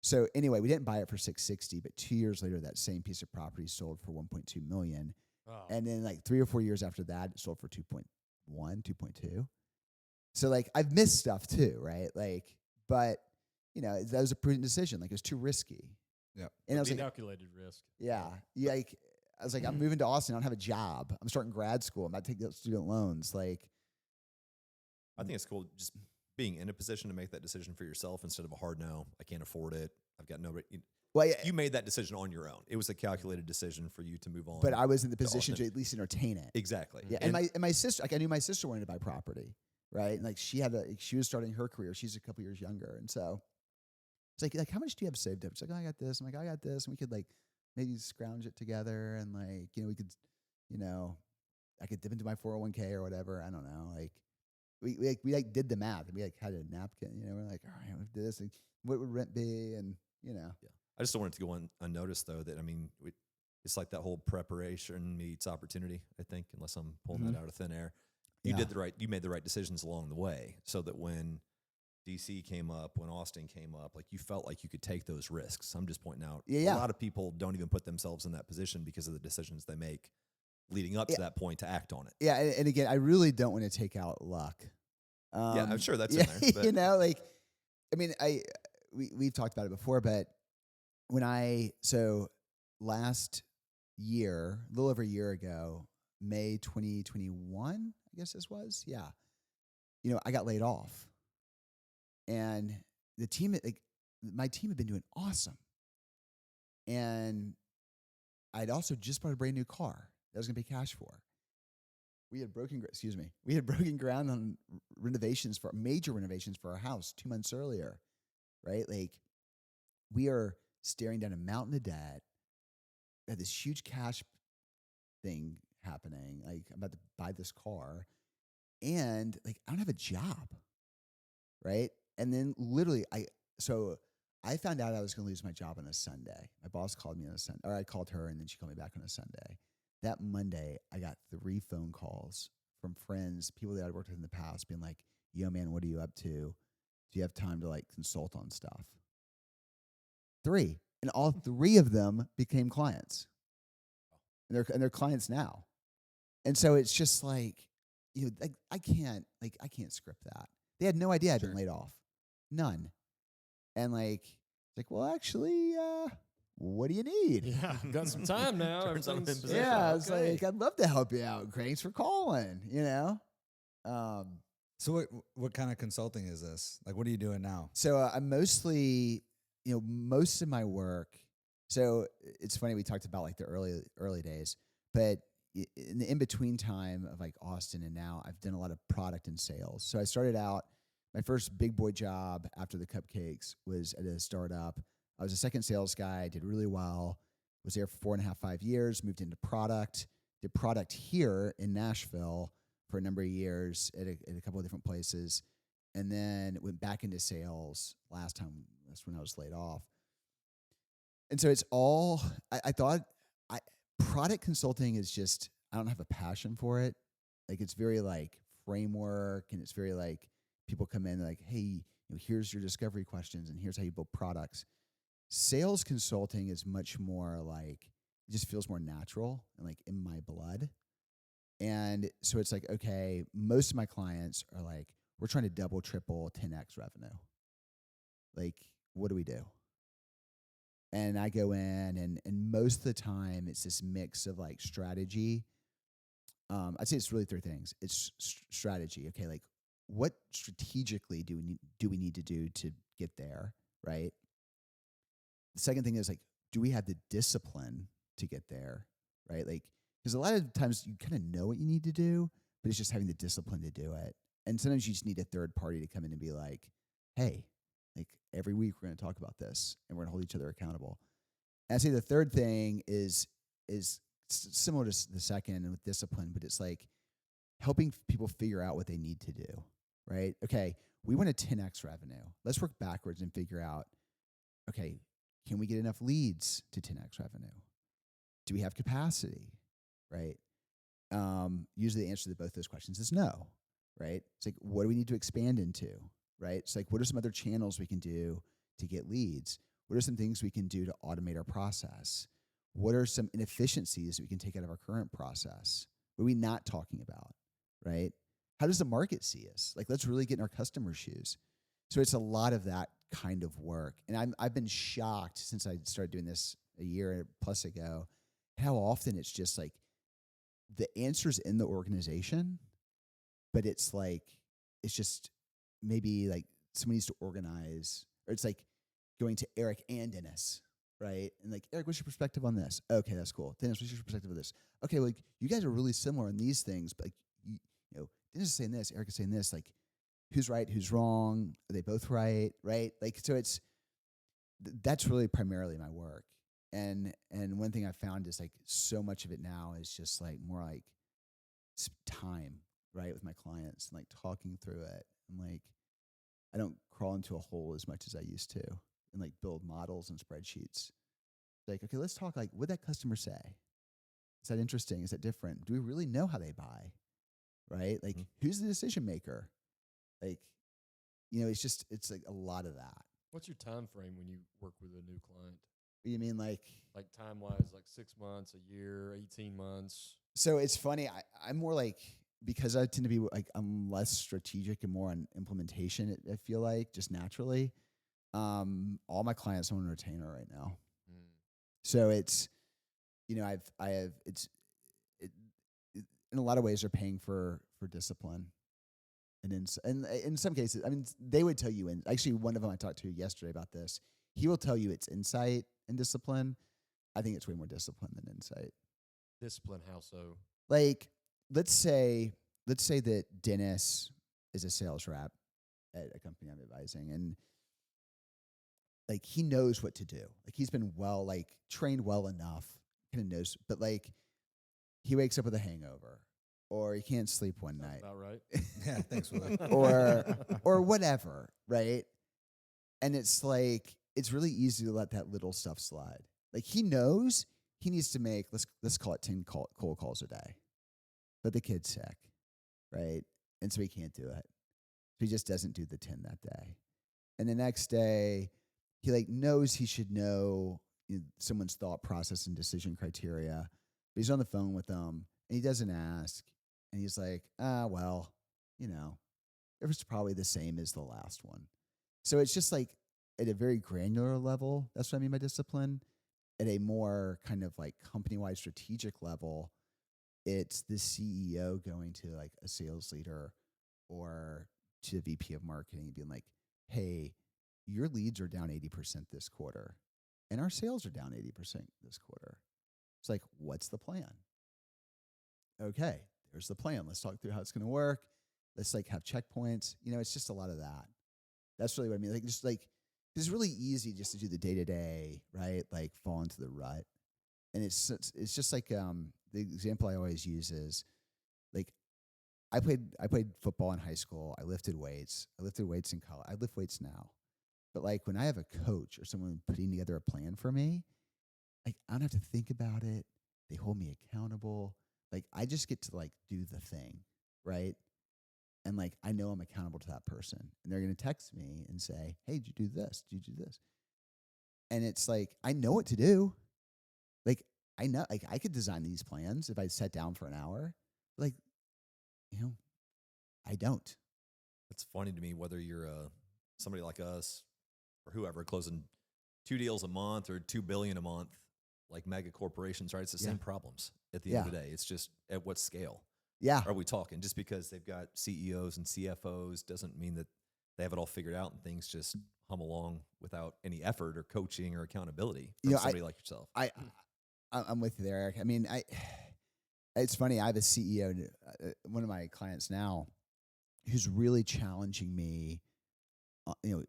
So anyway, we didn't buy it for 660, but 2 years later, that same piece of property sold for 1.2 million. Wow. And then like 3 or 4 years after that, it sold for 2.1, 2.2. So like I've missed stuff too, right? Like, but you know, that was a prudent decision. Like it was too risky. Yeah. And I was like, Calculated risk. yeah, like I was like, I'm moving to Austin. I don't have a job. I'm starting grad school. I'm about to take student loans. Like, I think it's cool just being in a position to make that decision for yourself instead of a hard no. I can't afford it. I've got nobody. well, yeah, You made that decision on your own. It was a calculated decision for you to move on. but I was in the position to Austin. at least entertain it. Exactly. Yeah, and my sister, like I knew my sister wanted to buy property, right? And like she was starting her career. She's a couple years younger, and so it's like how much do you have saved up? She's like, oh, I got this. I'm like, I got this, and we could like maybe scrounge it together, and like we could, I could dip into my 401k or whatever. I don't know, like we did the math, and we like had a napkin. We're like, all right, we did this. Like, what would rent be? And Yeah. I just don't want it to go unnoticed, though, that, I mean, it's like that whole preparation meets opportunity, I think, unless I'm pulling that out of thin air. You made the right decisions along the way so that when DC came up, when Austin came up, like you felt like you could take those risks. I'm just pointing out a lot of people don't even put themselves in that position because of the decisions they make leading up to that point to act on it. Yeah, and again, I really don't want to take out luck. Yeah, I'm sure that's in there. But like, I mean, we've talked about it before, but last year, a little over a year ago, May 2021, I guess this was, I got laid off, and the team, my team had been doing awesome, and I'd also just bought a brand new car that I was going to pay cash for. We had broken ground on major renovations for our house 2 months earlier, right? Like, we are staring down a mountain of debt. We had this huge cash thing happening. Like, I'm about to buy this car, and like I don't have a job, right? And then literally, I found out I was going to lose my job on a Sunday. My boss called me on a Sunday, or I called her, and then she called me back on a Sunday. That Monday, I got 3 phone calls from friends, people that I'd worked with in the past, being like, yo, man, what are you up to? Do you have time to like consult on stuff? 3. And all 3 of them became clients. And they're clients now. And so it's just like, I can't script that. They had no idea I'd been laid off. None. And like, well, actually, what do you need? Yeah, got some time now. Turns on Everything's- him. Yeah, Okay. it's like, I'd love to help you out. Thanks for calling, So what kind of consulting is this? Like, what are you doing now? So I'm mostly, most of my work. So it's funny, we talked about like the early days, but in the in between time of like Austin and now, I've done a lot of product and sales. So I started out, my first big boy job after the cupcakes was at a startup. I was a second sales guy, did really well, was there for 4.5, 5 years, moved into product, did product here in Nashville for a number of years at a couple of different places, and then went back into sales last time. That's when I was laid off. And so it's all, I thought product consulting is just, I don't have a passion for it. Like it's very like framework, and it's very like people come in like, hey, here's your discovery questions and here's how you build products. Sales consulting is much more like, it just feels more natural and like in my blood. And so it's like, okay, most of my clients are like, we're trying to double, triple, 10x revenue. Like, what do we do? And I go in, and most of the time it's this mix of like strategy. I'd say it's really three things. It's strategy. Okay, like what strategically do we need to do to get there, right? The second thing is like, do we have the discipline to get there, right? Like, because a lot of times you kind of know what you need to do, but it's just having the discipline to do it. And sometimes you just need a third party to come in and be like, hey, like every week we're going to talk about this and we're going to hold each other accountable. And I'd say the third thing is similar to the second and with discipline, but it's like helping people figure out what they need to do, right? Okay, we want a 10x revenue. Let's work backwards and figure out, okay, can we get enough leads to 10x revenue? Do we have capacity, right? Usually the answer to both those questions is no, right? It's like, what do we need to expand into, right? It's like, what are some other channels we can do to get leads? What are some things we can do to automate our process? What are some inefficiencies that we can take out of our current process? What are we not talking about, right? How does the market see us? Like, let's really get in our customers' shoes. So it's a lot of that kind of work. And I've been shocked since I started doing this a year plus ago, how often it's just like the answer's in the organization, but it's like, it's just maybe like someone needs to organize, or it's like going to Eric and Dennis, right? And like, Eric, what's your perspective on this? Okay, that's cool. Dennis, what's your perspective of this? Okay, like you guys are really similar in these things, but like, you know, Dennis is saying this, Eric is saying this, like who's right, who's wrong? Are they both right? Right? Like, so it's, that's really primarily my work. And one thing I found is like so much of it now is just like more like time, right, with my clients and like talking through it. And like, I don't crawl into a hole as much as I used to and like build models and spreadsheets. Like, okay, let's talk like, what did that customer say? Is that interesting? Is that different? Do we really know how they buy? Right? Like, who's the decision maker? Like, it's like a lot of that. What's your time frame when you work with a new client? You mean like time wise, like 6 months, a year, 18 months? So it's funny. I'm more like, because I tend to be like, I'm less strategic and more on implementation. I feel like just naturally, all my clients are on retainer right now. So it's, in a lot of ways they're paying for discipline. And in some cases, I mean, they would tell you, and actually one of them I talked to yesterday about this, he will tell you it's insight and discipline. I think it's way more discipline than insight. Discipline, how so? Like, let's say that Dennis is a sales rep at a company I'm advising, and like he knows what to do. Like he's been trained well enough, kind of knows, but like he wakes up with a hangover, or he can't sleep one night. About right. Yeah, thanks, Willie. or whatever, right? And it's like, it's really easy to let that little stuff slide. Like he knows he needs to make, let's call it 10 cold calls a day, but the kid's sick, right? And so he can't do it. So he just doesn't do the 10 that day. And the next day, he like knows he should know someone's thought process and decision criteria, but he's on the phone with them and he doesn't ask. And he's like, well, it was probably the same as the last one. So it's just like at a very granular level, that's what I mean by discipline. At a more kind of like company-wide strategic level, it's the CEO going to like a sales leader or to the VP of marketing and being like, hey, your leads are down 80% this quarter and our sales are down 80% this quarter. It's like, what's the plan? Okay, there's the plan. Let's talk through how it's going to work. Let's like have checkpoints. It's just a lot of that. That's really what I mean. Like, just like, it's really easy just to do the day-to-day, right? Like fall into the rut. And it's just like, the example I always use is like, I played football in high school. I lifted weights. I lifted weights in college. I lift weights now. But like when I have a coach or someone putting together a plan for me, like I don't have to think about it. They hold me accountable. Like I just get to like do the thing, right? And like I know I'm accountable to that person. And they're going to text me and say, "Hey, did you do this? Did you do this?" And it's like I know what to do. Like I know like I could design these plans if I sat down for an hour. Like, I don't. It's funny to me whether you're somebody like us or whoever closing 2 deals a month or $2 billion a month, like mega corporations, right? It's the same problems at the end of the day. It's just at what scale are we talking? Just because they've got CEOs and CFOs doesn't mean that they have it all figured out and things just hum along without any effort or coaching or accountability from somebody like yourself. I'm with you there, Eric. I mean, it's funny. I have a CEO, one of my clients now, who's really challenging me.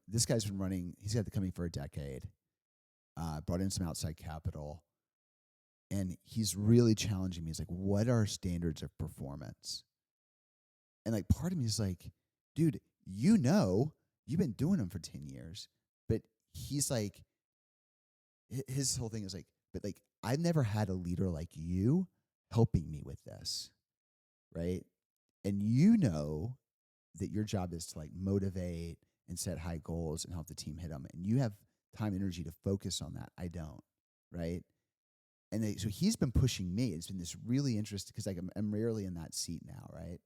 This guy's been running. He's had the company for a decade. Brought in some outside capital, and he's really challenging me. He's like, "What are standards of performance?" And like, part of me is like, "Dude, you've been doing them for 10 years." But he's like, his whole thing is like, "But like, I've never had a leader like you helping me with this, right? And that your job is to like motivate and set high goals and help the team hit them. And you have time, energy to focus on that. I don't, right?" And so he's been pushing me. It's been this really interesting because like I'm rarely in that seat now, right?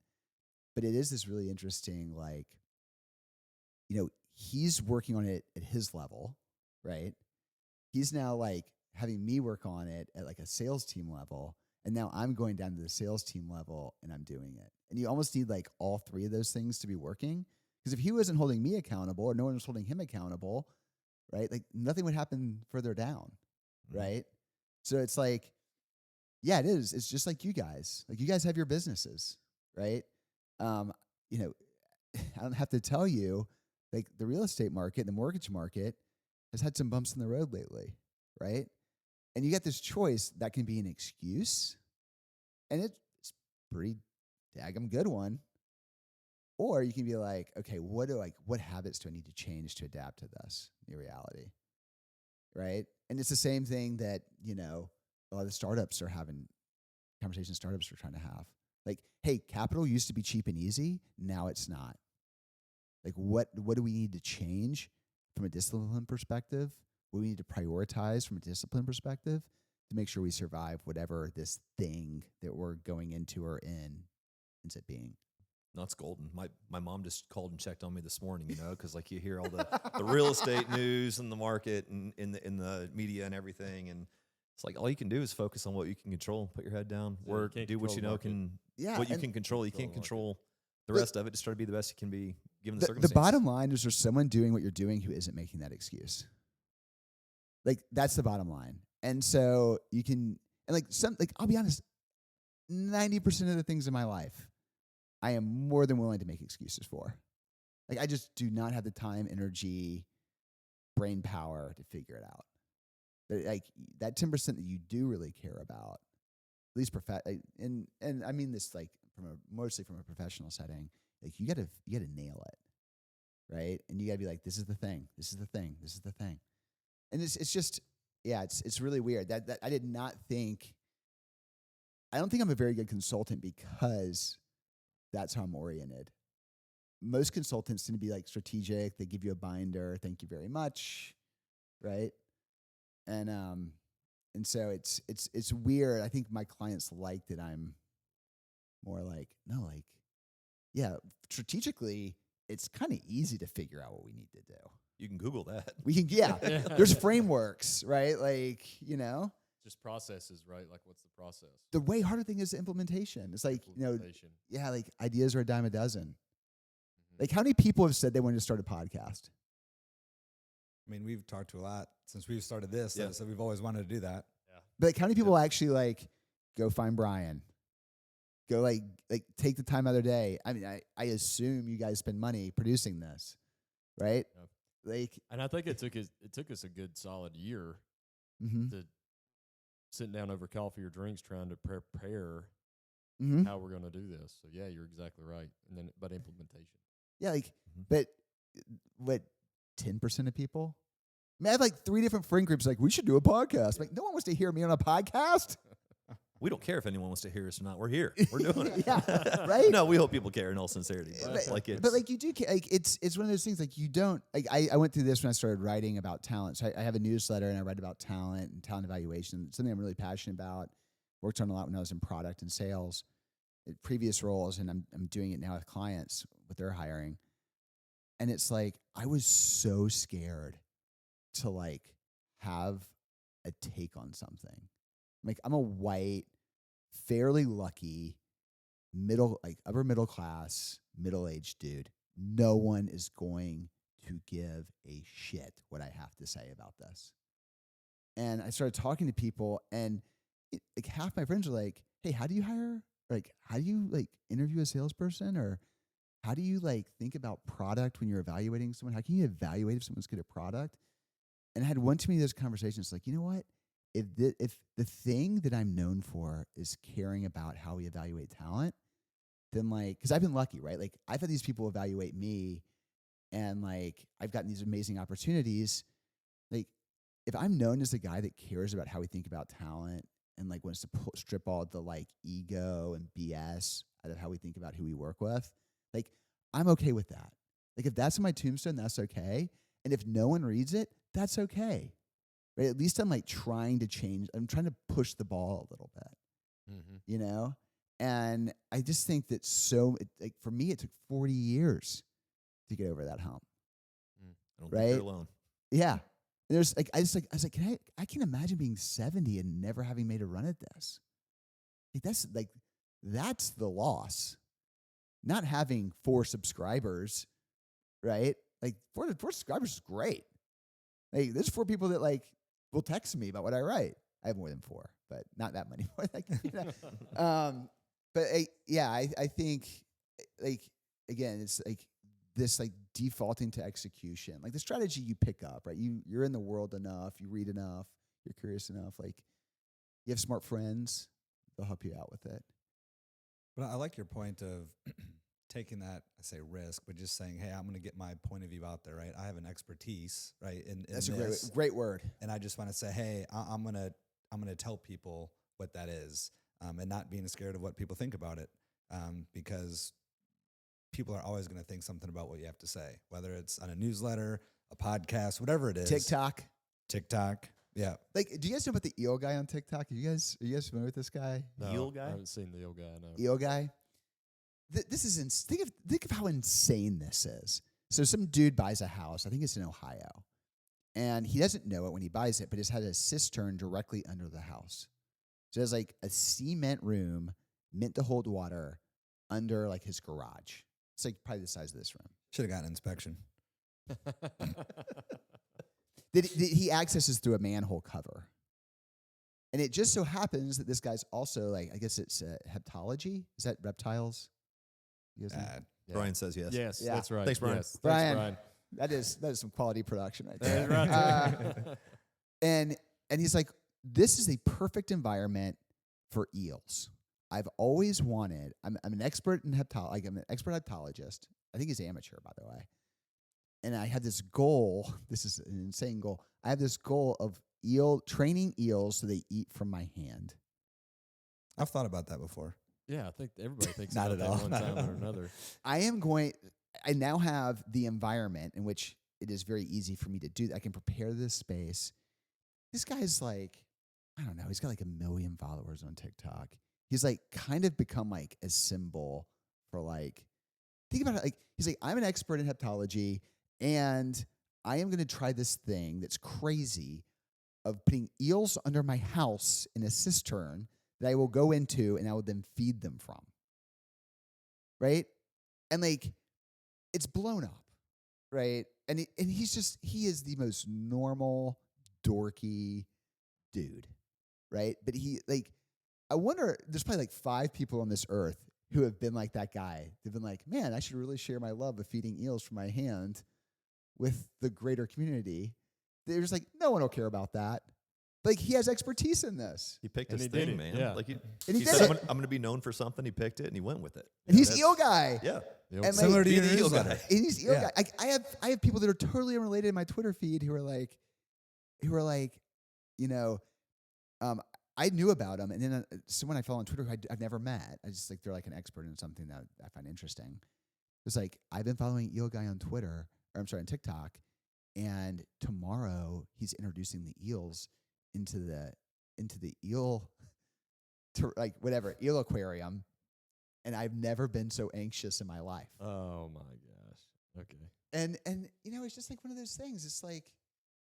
But it is this really interesting, like, he's working on it at his level, right? He's now like having me work on it at like a sales team level. And now I'm going down to the sales team level and I'm doing it. And you almost need like all three of those things to be working. Because if he wasn't holding me accountable or no one was holding him accountable, right? Like nothing would happen further down, right? So it's like, yeah, it is. It's just like you guys. Like you guys have your businesses, right? I don't have to tell you, like the real estate market, the mortgage market has had some bumps in the road lately, right? And you get this choice that can be an excuse, and it's pretty daggum good one. Or you can be like, okay, what habits do I need to change to adapt to this new reality, right? And it's the same thing that, a lot of the startups are having, conversations startups are trying to have. Like, hey, capital used to be cheap and easy. Now it's not. Like, what do we need to change from a discipline perspective? What do we need to prioritize from a discipline perspective to make sure we survive whatever this thing that we're going into or in ends up being? No, it's golden. My mom just called and checked on me this morning, because like you hear all the real estate news and the market and in the media and everything, and it's like all you can do is focus on what you can control. Put your head down, work, do what you know what you can control. You can't control the rest of it. Just try to be the best you can be given the circumstances. The bottom line is there's someone doing what you're doing who isn't making that excuse. Like that's the bottom line. And so you can, and I'll be honest, 90% of the things in my life, I am more than willing to make excuses for. Like I just do not have the time, energy, brain power to figure it out. But like that 10% that you do really care about, at least and I mean this like mostly from a professional setting, like you gotta nail it, right? And you gotta be like, this is the thing, this is the thing, this is the thing, and it's just it's really weird that I did not think. I don't think I'm a very good consultant because that's how I'm oriented. Most consultants tend to be like strategic. They give you a binder. Thank you very much, right? And so it's weird. I think my clients like that I'm more like, no, like, yeah, strategically, it's kind of easy to figure out what we need to do. You can Google that. We can, there's frameworks, right? Like, just processes, right? Like, what's the process? The way harder thing is the implementation. It's like, like ideas are a dime a dozen, Like, how many people have said they wanted to start a podcast? I mean, we've talked to a lot since we've started this, Yeah. so we've always wanted to do that. But like, how many people actually like go find Brian? Go like take the time out of their day. I mean, I assume you guys spend money producing this, right? Yeah. Like, And I think it took us a good solid year mm-hmm, to sit down over coffee or drinks trying to prepare mm-hmm. how we're going to do this. So yeah, you're exactly right. And then, but implementation. Yeah, like, Mhm. but what, 10% of people? I mean, I have like 3 different friend groups like, we should do a podcast. Like, no one wants to hear me on a podcast. We don't care if anyone wants to hear us or not. We're here. We're doing it. Yeah, right? No, we hope people care in all sincerity. But, But like you do, like it's one of those things. Like you don't. Like I went through this when I started writing about talent. So I have a newsletter and I write about talent and talent evaluation. It's something I'm really passionate about. Worked on a lot when I was in product and sales, at previous roles, and I'm doing it now with clients with their hiring. And it's like I was so scared to like have a take on something. Like I'm a white, fairly lucky, upper middle class, middle-aged dude. No one is going to give a shit what I have to say about this. And I started talking to people, and like half my friends are like, "Hey, how do you hire? Like, how do you like interview a salesperson, or how do you like think about product when you're evaluating someone? How can you evaluate if someone's good at product?" And I had one too many of those conversations. Like, you know what? If the thing that I'm known for is caring about how we evaluate talent, then like, because I've been lucky, right? Like I've had these people evaluate me, and like I've gotten these amazing opportunities. Like if I'm known as the guy that cares about how we think about talent and like wants to strip all the like ego and BS out of how we think about who we work with, like I'm okay with that. Like if that's on my tombstone, that's okay. And if no one reads it, that's okay. Right? At least I'm like trying to change. I'm trying to push the ball a little bit, Mm-hmm. you know? And I just think that like for me, it took 40 years to get over that hump. I don't Right? think you're alone. Yeah. And there's like, I was like, I can imagine being 70 and never having made a run at this. Like, that's the loss. Not having 4 subscribers, right? Like 4 subscribers is great. Like there's 4 people that like will text me about what I write. I have more than 4, but not that many more. Like, you know? But I think like again, it's like this like defaulting to execution, like the strategy you pick up, right? You're in the world enough, you read enough, you're curious enough, like you have smart friends, they'll help you out with it. But I like your point of taking that, I say risk, but just saying, hey, I'm going to get my point of view out there, right? I have an expertise, right? In That's this, a great word. and I just want to say, hey, I'm gonna tell people what that is, and not being scared of what people think about it, because people are always going to think something about what you have to say, whether it's on a newsletter, a podcast, whatever it is. TikTok. Yeah. Like, do you guys know about the eel guy on TikTok? Are you guys familiar with this guy? No, Eel guy? I haven't seen the eel guy. No. Eel guy. This is think of how insane this is. So some dude buys a house. I think it's in Ohio, and he doesn't know it when he buys it, but it's had a cistern directly under the house. So it's like a cement room meant to hold water under like his garage. It's like probably the size of this room. Should have gotten an inspection. That he accesses through a manhole cover. And it just so happens that this guy's also like, I guess it's heptology. Is that reptiles? You guys know? Yeah. Brian says yes. Yes, Yeah. that's right. Thanks, Brian. Yes. Brian. Thanks, That is some quality production right Brian. there. That's right. And he's like, this is a perfect environment for eels. I've always wanted. I'm an expert in heptology. I'm an expert heptologist. I think he's amateur, by the way. And I had this goal. This is an insane goal. I have this goal of training eels so they eat from my hand. I've thought about that before. Yeah, I think everybody thinks Not about at that all. one Not time at or all. another. I now have the environment in which it is very easy for me to do that. I can prepare this space. This guy's like, I don't know, he's got like 1 million followers on TikTok. He's like kind of become like a symbol for like, think about it. Like, he's like, I'm an expert in heptology and I am going to try this thing that's crazy of putting eels under my house in a cistern that I will go into and I will then feed them from. Right? And like, it's blown up, right? And he is the most normal, dorky dude, right? But I wonder, there's probably like 5 people on this earth who have been like that guy. They've been like, man, I should really share my love of feeding eels from my hand with the greater community. They're just like, no one will care about that. Like, he has expertise in this. He picked And his he did thing, it, man. yeah. Like he And he did said, it. I'm going to be known for something. He picked it and he went with it. And he's That's- eel guy. Yeah. Yep. And Similar to Be your the eel newsletter. guy. And he's eel Yeah. guy. Like, I have people that are totally unrelated in my Twitter feed who are like, you know, I knew about him, and then someone I follow on Twitter who I've never met. I just like they're like an expert in something that I find interesting. It's like, I've been following Eel Guy on Twitter, or I'm sorry, on TikTok, and tomorrow he's introducing the eels into the eel, like whatever eel aquarium, and I've never been so anxious in my life. Oh my gosh. Okay. And it's just like one of those things. It's like,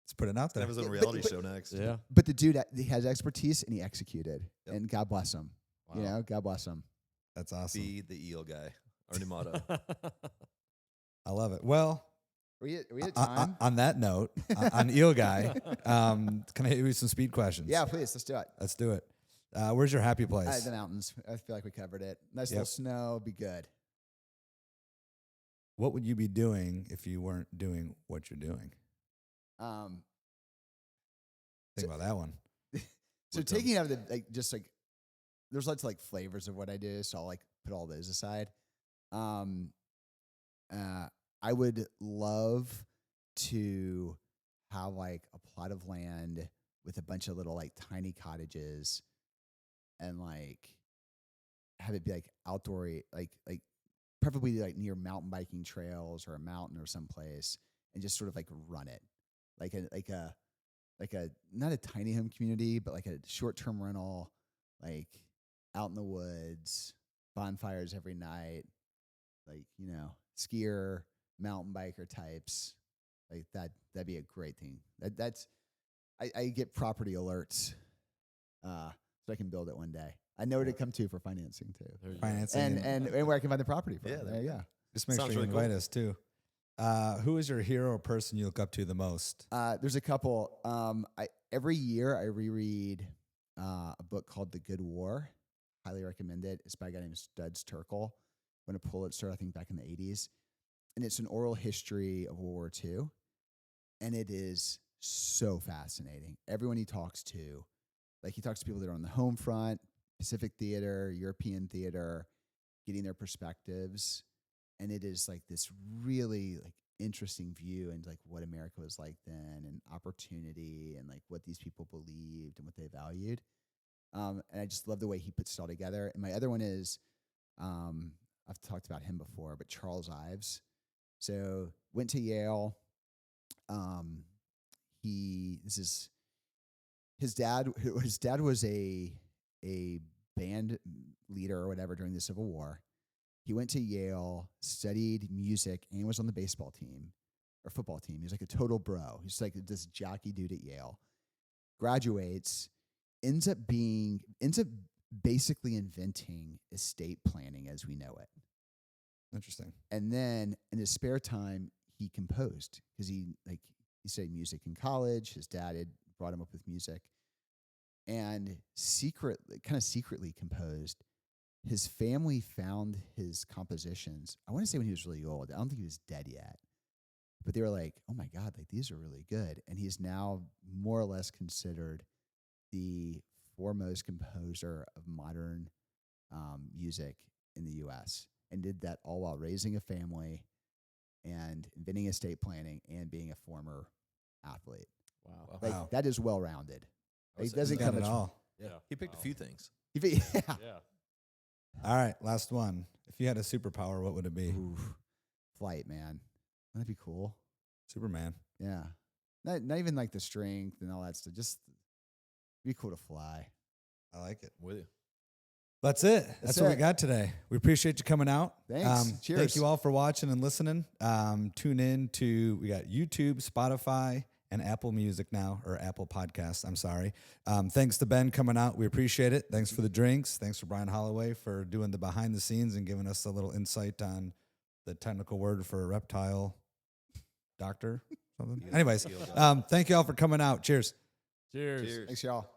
Let's put it out there. Have his own Yeah, reality but- show next. Yeah. but the dude, he has expertise and he executed, Yep. and God bless him. You Wow. know, God bless him. That's awesome. Be the eel guy. Our new motto. I love it. Well, Are we at time? on that note, on Eel Guy, can I hit you with some speed questions? Yeah, please, let's do it. Let's do it. Where's your happy place? The mountains. I feel like we covered it. Nice Yep. little snow, be good. What would you be doing if you weren't doing what you're doing? Think about that one. So taking it out of the there's lots of like flavors of what I do, so I'll like put all those aside. I would love to have like a plot of land with a bunch of little like tiny cottages, and like have it be like outdoor, like preferably like near mountain biking trails or a mountain or someplace, and just sort of like run it, like a not a tiny home community, but like a short-term rental, like out in the woods, bonfires every night, like, skier, mountain biker types, like that. That'd be a great thing. I get property alerts, so I can build it one day. I know where to come to for financing too, There you go. Financing. and where I can find the property from. Yeah, There you go. Just make Sounds sure you really cool. invite us too. Who is your hero or person you look up to the most? There's a couple. Every year I reread a book called The Good War. Highly recommend it. It's by a guy named Studs Terkel. Won a Pulitzer, I think, back in the 80s. And it's an oral history of World War II. And it is so fascinating. Everyone he talks to, like he talks to people that are on the home front, Pacific theater, European theater, getting their perspectives. And it is like this really like interesting view into like what America was like then, and opportunity, and like what these people believed and what they valued. And I just love the way he puts it all together. And my other one is, I've talked about him before, but Charles Ives. So went to Yale. His dad was a band leader or whatever during the Civil War. He went to Yale, studied music, and was on the baseball team or football team. He was like a total bro. He's like this jockey dude at Yale. Graduates, ends up basically inventing estate planning as we know it. Interesting. And then in his spare time, he composed because he studied music in college. His dad had brought him up with music, and secretly composed. His family found his compositions. I want to say when he was really old. I don't think he was dead yet, but they were like, "Oh my God, like these are really good." And he's now more or less considered the foremost composer of modern music in the U.S. and did that all while raising a family and inventing estate planning and being a former athlete. Wow. Like Wow. that is well-rounded. Like, it doesn't Got come it much. all. Yeah. He picked Wow. a few things. Yeah. Yeah. All right, last one. If you had a superpower, what would it be? Oof. Flight, man. Wouldn't that be cool? Superman. Yeah. Not even like the strength and all that stuff. Just be cool to fly. I like it. With you. That's it. That's what we it. got today. We appreciate you coming out. Thanks. Thank Cheers. you all for watching and listening. Tune in to, we got YouTube, Spotify, and Apple Music now, or Apple Podcasts. I'm sorry. Thanks to Ben coming out. We appreciate it. Thanks for the drinks. Thanks for Brian Holloway for doing the behind the scenes and giving us a little insight on the technical word for a reptile doctor. Something. You Anyways, gotta feel thank you all for coming out. Cheers. Cheers. Thanks, y'all.